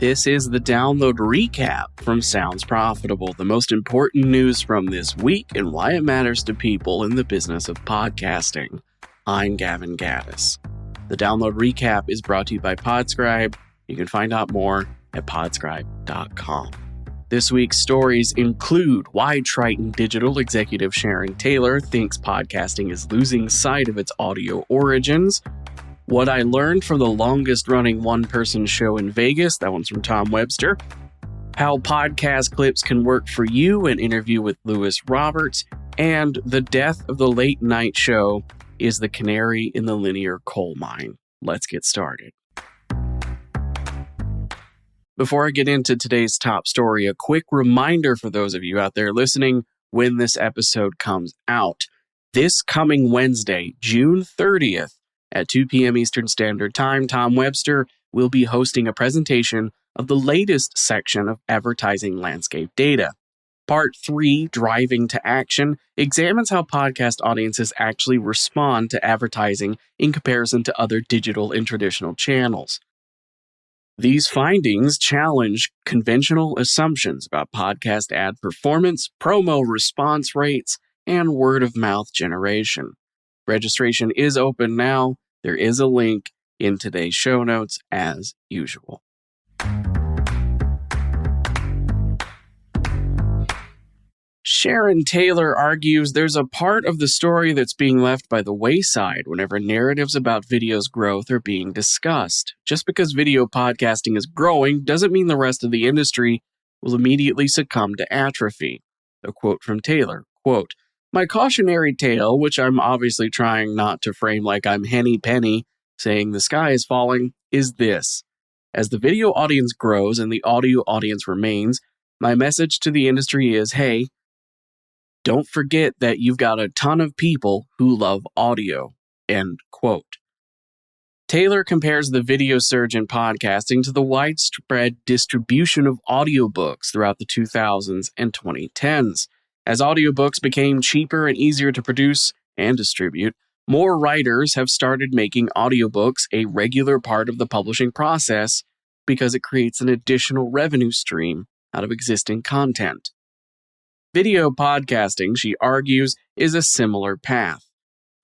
This is the download recap from Sounds Profitable, the most important news from this week and why it matters to people in the business of podcasting. I'm Gavin Gaddis. The download recap is brought to you by PodScribe. You can find out more at podscribe.com. This week's stories include why Triton Digital executive Sharon Taylor thinks podcasting is losing sight of its audio origins, what I learned from the longest-running one-person show in Vegas, that one's from Tom Webster, how podcast clips can work for you, an interview with Lewis Roberts, and the death of the late night show is the canary in the linear coal mine. Let's get started. Before I get into today's top story, a quick reminder for those of you out there listening when this episode comes out. This coming Wednesday, June 30th, at 2 p.m. Eastern Standard Time, Tom Webster will be hosting a presentation of the latest section of Advertising Landscape Data. Part 3, Driving to Action, examines how podcast audiences actually respond to advertising in comparison to other digital and traditional channels. These findings challenge conventional assumptions about podcast ad performance, promo response rates, and word-of-mouth generation. Registration is open now. There is a link in today's show notes as usual. Sharon Taylor argues there's a part of the story that's being left by the wayside whenever narratives about video's growth are being discussed. Just because video podcasting is growing doesn't mean the rest of the industry will immediately succumb to atrophy. A quote from Taylor, quote, "My cautionary tale, which I'm obviously trying not to frame like I'm Henny Penny saying the sky is falling, is this. As the video audience grows and the audio audience remains, my message to the industry is, hey, don't forget that you've got a ton of people who love audio." End quote. Taylor compares the video surge in podcasting to the widespread distribution of audiobooks throughout the 2000s and 2010s. As audiobooks became cheaper and easier to produce and distribute, more writers have started making audiobooks a regular part of the publishing process because it creates an additional revenue stream out of existing content. Video podcasting, she argues, is a similar path.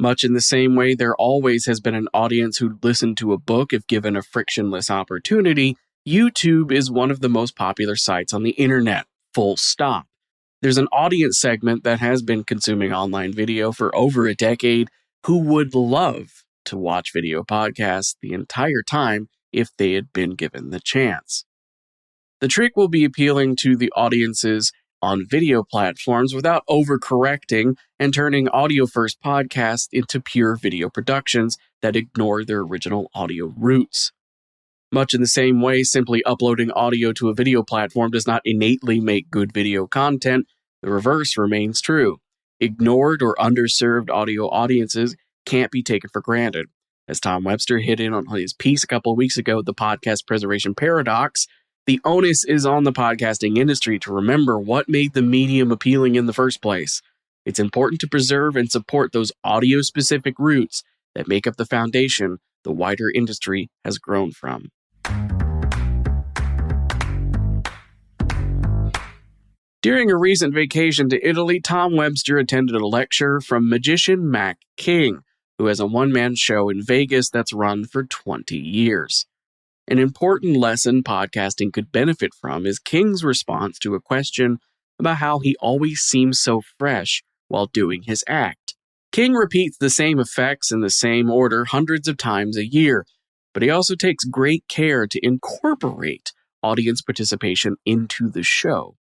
Much in the same way there always has been an audience who'd listen to a book if given a frictionless opportunity, YouTube is one of the most popular sites on the internet, full stop. There's an audience segment that has been consuming online video for over a decade who would love to watch video podcasts the entire time if they had been given the chance. The trick will be appealing to the audiences on video platforms without overcorrecting and turning audio-first podcasts into pure video productions that ignore their original audio roots. Much in the same way, simply uploading audio to a video platform does not innately make good video content. The reverse remains true. Ignored or underserved audio audiences can't be taken for granted. As Tom Webster hit in on his piece a couple of weeks ago, The Podcast Preservation Paradox, the onus is on the podcasting industry to remember what made the medium appealing in the first place. It's important to preserve and support those audio-specific roots that make up the foundation the wider industry has grown from. During a recent vacation to Italy, Tom Webster attended a lecture from magician Mac King, who has a one-man show in Vegas that's run for 20 years. An important lesson podcasting could benefit from is King's response to a question about how he always seems so fresh while doing his act. King repeats the same effects in the same order hundreds of times a year, but he also takes great care to incorporate audience participation into the show.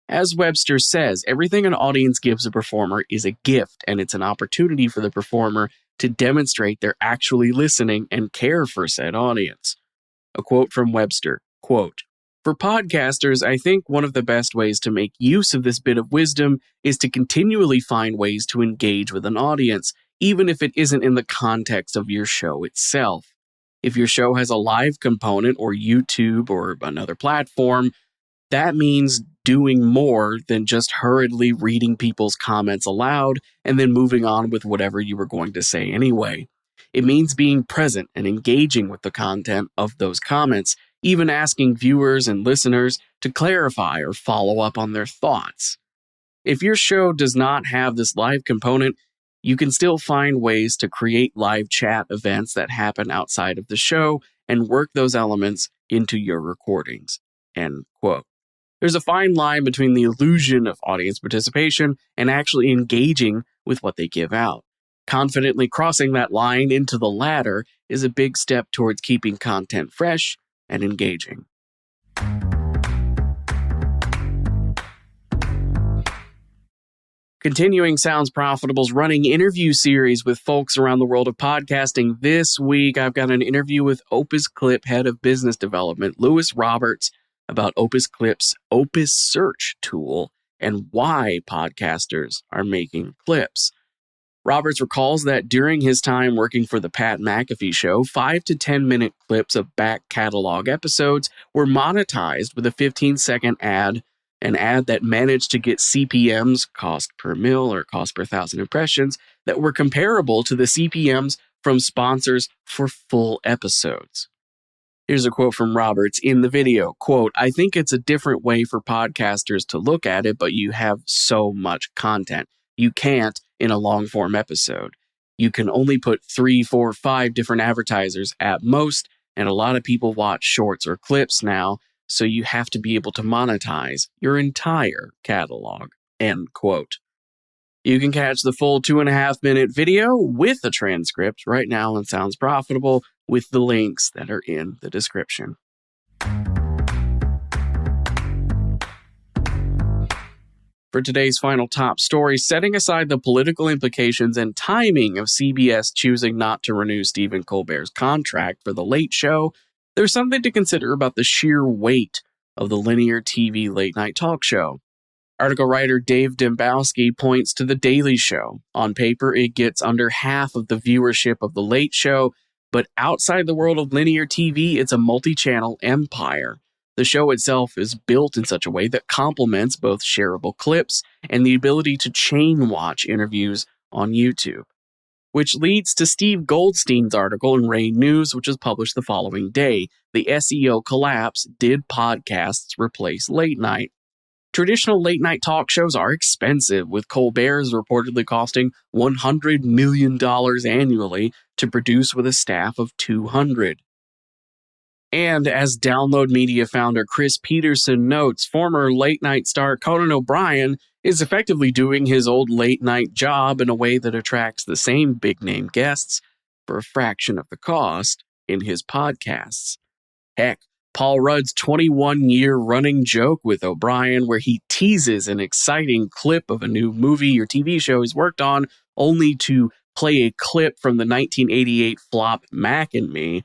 As Webster says, everything an audience gives a performer is a gift, and it's an opportunity for the performer to demonstrate they're actually listening and care for said audience. A quote from Webster, quote, "For podcasters, I think one of the best ways to make use of this bit of wisdom is to continually find ways to engage with an audience, even if it isn't in the context of your show itself. If your show has a live component or YouTube or another platform, that means doing more than just hurriedly reading people's comments aloud and then moving on with whatever you were going to say anyway. It means being present and engaging with the content of those comments, even asking viewers and listeners to clarify or follow up on their thoughts. If your show does not have this live component, you can still find ways to create live chat events that happen outside of the show and work those elements into your recordings. End quote. There's a fine line between the illusion of audience participation and actually engaging with what they give out. Confidently crossing that line into the latter is a big step towards keeping content fresh and engaging. Continuing Sounds Profitable's running interview series with folks around the world of podcasting. This week, I've got an interview with OpusClip Head of Business Development, Lewis Roberts, about OpusClip's Opus Search tool and why podcasters are making clips. Roberts recalls that during his time working for the Pat McAfee Show, 5 to 10-minute clips of back catalog episodes were monetized with a 15-second ad, an ad that managed to get CPMs, cost per mil or cost per thousand impressions, that were comparable to the CPMs from sponsors for full episodes. Here's a quote from Roberts in the video. Quote, "I think it's a different way for podcasters to look at it, but you have so much content. You can't in a long-form episode. You can only put 3, 4, 5 different advertisers at most, and a lot of people watch shorts or clips now, so you have to be able to monetize your entire catalog." End quote. You can catch the full 2.5-minute video with a transcript right now on Sounds Profitable with the links that are in the description. For today's final top story, setting aside the political implications and timing of CBS choosing not to renew Stephen Colbert's contract for The Late Show, there's something to consider about the sheer weight of the linear TV late-night talk show. Article writer Dave Dembowski points to The Daily Show. On paper, it gets under half of the viewership of The Late Show, but outside the world of linear TV, it's a multi-channel empire. The show itself is built in such a way that complements both shareable clips and the ability to chain watch interviews on YouTube. Which leads to Steve Goldstein's article in Ray News, which was published the following day. The SEO collapse, did podcasts replace late night? Traditional late night talk shows are expensive, with Colbert's reportedly costing $100 million annually to produce with a staff of 200. And as Download Media founder Chris Peterson notes, former late night star Conan O'Brien is effectively doing his old late night job in a way that attracts the same big name guests for a fraction of the cost in his podcasts. Heck, Paul Rudd's 21-year running joke with O'Brien, where he teases an exciting clip of a new movie or TV show he's worked on, only to play a clip from the 1988 flop Mac and Me,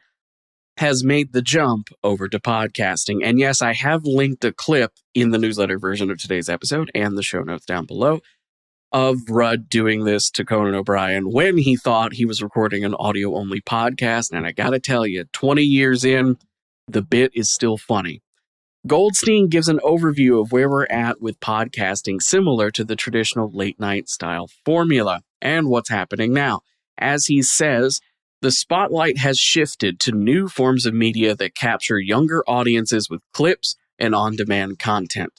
has made the jump over to podcasting. And yes, I have linked a clip in the newsletter version of today's episode and the show notes down below of Rudd doing this to Conan O'Brien when he thought he was recording an audio-only podcast. And I gotta tell you, 20 years in, the bit is still funny. Goldstein gives an overview of where we're at with podcasting, similar to the traditional late-night style formula, and what's happening now. As he says, the spotlight has shifted to new forms of media that capture younger audiences with clips and on-demand content.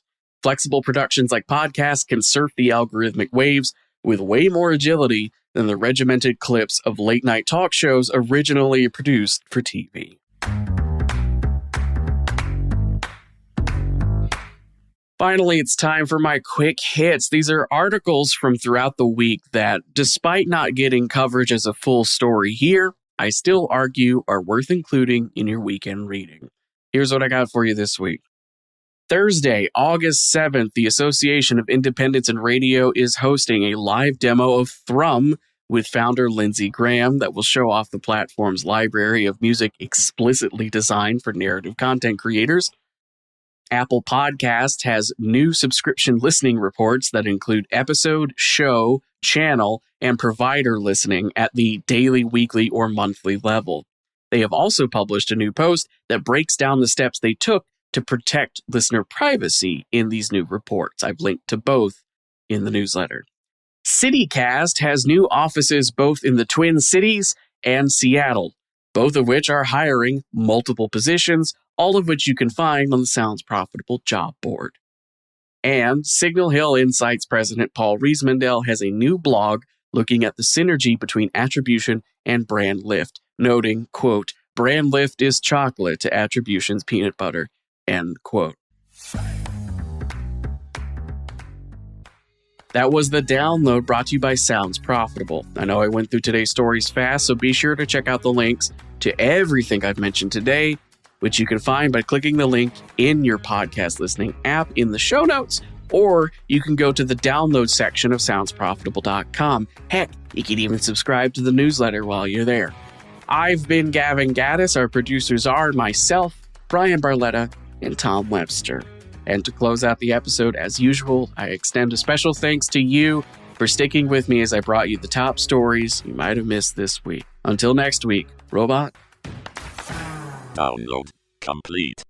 Flexible productions like podcasts can surf the algorithmic waves with way more agility than the regimented clips of late-night talk shows originally produced for TV. Finally, it's time for my quick hits. These are articles from throughout the week that, despite not getting coverage as a full story here, I still argue are worth including in your weekend reading. Here's what I got for you this week. Thursday, August 7th, the Association of Independents in Radio is hosting a live demo of Thrum with founder Lindsey Graham that will show off the platform's library of music explicitly designed for narrative content creators. Apple Podcasts has new subscription listening reports that include episode, show, channel, and provider listening at the daily, weekly, or monthly level. They have also published a new post that breaks down the steps they took to protect listener privacy in these new reports. I've linked to both in the newsletter. CityCast has new offices both in the Twin Cities and Seattle, both of which are hiring multiple positions, all of which you can find on the Sounds Profitable job board. And Signal Hill Insights president Paul Riesmandel has a new blog looking at the synergy between attribution and brand lift, noting, quote, "Brand lift is chocolate to attribution's peanut butter," end quote. That was the download brought to you by Sounds Profitable. I know I went through today's stories fast, so be sure to check out the links to everything I've mentioned today, which you can find by clicking the link in your podcast listening app in the show notes, or you can go to the download section of soundsprofitable.com. Heck, you can even subscribe to the newsletter while you're there. I've been Gavin Gaddis. Our producers are myself, Brian Barletta, and Tom Webster. And to close out the episode, as usual, I extend a special thanks to you for sticking with me as I brought you the top stories you might have missed this week. Until next week, Robot. Download complete.